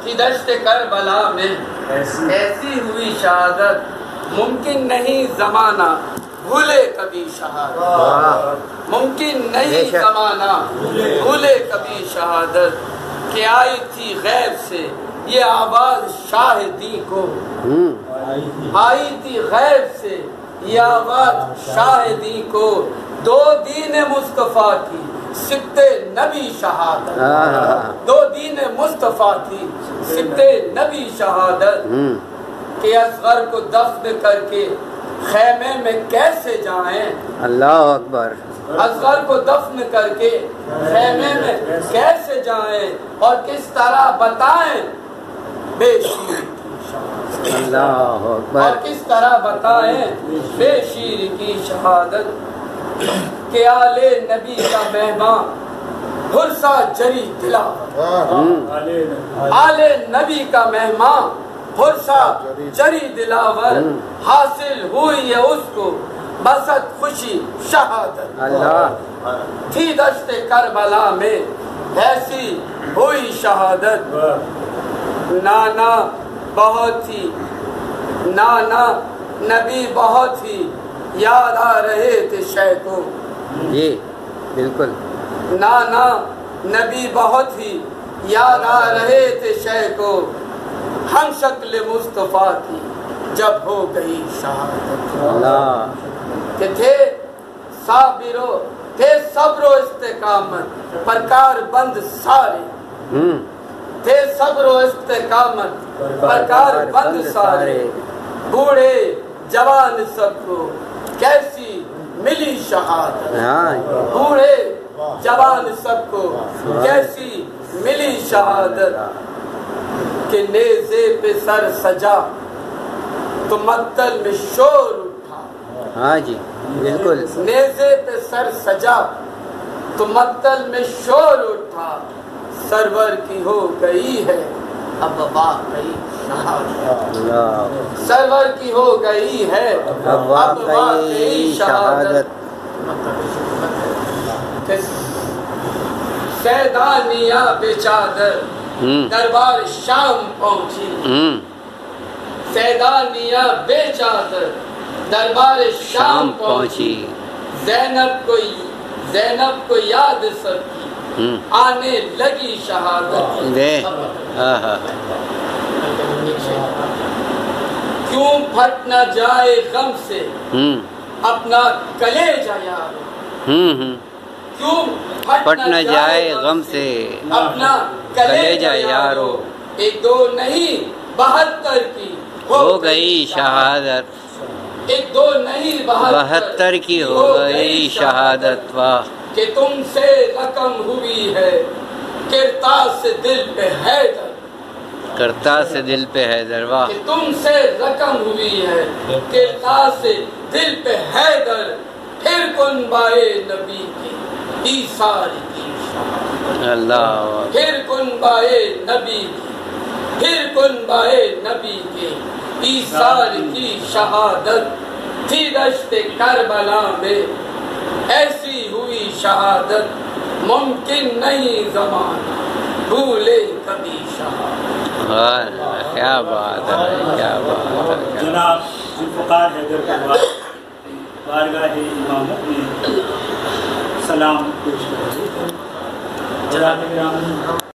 کہ دشت کربلا میں ایسی ہوئی شہادت، ممکن نہیں زمانہ بھولے کبھی شہادت، ممکن نہیں زمانہ بھولے کبھی شہادت، کہ آئی تھی غیب سے یہ آواز شاہدی کو، آئی تھی غیب سے یہ آواز شاہدی کو، دو دین مصطفیٰ کی سبت نبی شہادت، دو دین مصطفیٰ کی سبت نبی شہادت، کہ اصغر کو دفن کر کے خیمے میں کیسے جائیں، اللہ اکبر، اصغر کو دفن کر کے خیمے میں کیسے جائیں اور کس طرح بتائیں بے شیر کی شہادت، اللہ اکبر، اور کس طرح بتائیں بے شیر کی شہادت، کہ آل نبی کا مہمان بھرسا جری دلاور، آل نبی کا مہمان بھرسا جری دلاور، حاصل ہوئی ہے اس کو بسط خوشی شہادت، اللہ تھی دشت کربلا میں ایسی ہوئی شہادت، نانا بہت ہی، نانا نبی بہت ہی یاد آ رہے تھے شے کو، جی بالکل، نانا نبی بہت ہی یاد آ رہے تھے شے کو، ہم شکل مصطفیٰ کی جب ہو گئی شہادت، اللہ کہ تھے صابرو، تھے صبر و استقامت پر کار بند سارے، تھے صبر و استقامت پر کار بند سارے، بوڑھے جوان سب کو کیسی ملی شہادت، بوڑھے جوان سب کو کیسی ملی شہادت، کہ نیزے پہ سر سجا تو مقتل میں شور اٹھا، ہاں جی بالکل، نیزے پہ سر سجا تو مقتل میں شور اٹھا، سرور کی ہو گئی ہے اب واقعی شہادت، سرور کی ہو گئی ہے اب واقعی شہادت، سیدانیہ بے چادر دربار شام پہنچی، سیدانیہ بے چادر دربار شام پہنچی، زینب کو یاد سب کی آنے لگی شہادت، کیوں پھٹ نہ جائے غم سے اپنا کلیجہ یارو، کیوں پھٹ نہ جائے غم سے اپنا کلیجہ یارو، ایک دو نہیں 72 کی ہو گئی شہادت، ایک دو نہیں 72 کی ہو گئی شہادت، واہ، کہ تم سے رقم ہوئی ہے کرتاز سے دل پہ حیدر، کرتاز سے دل پہ حیدر، واہ، کہ تم سے رقم ہوئی ہے کرتاز سے دل پہ حیدر، پھر کنبائے نبی کی ایثار کی شہادت، اللہ، پھر کنبائے نبی کی، پھر کنبائے نبی کی ایثار کی شہادت، تھی دشت کربلا میں ایسی ہوئی شہادت، ممکن نہیں زمانہ بھولے کبھی شہادت، کیا بات ہے، کیا بات ہے، جناب ذوالفقار حیدر کا بارگاہ امامت میں سلام پیش کرتے ہیں، جناب گرامی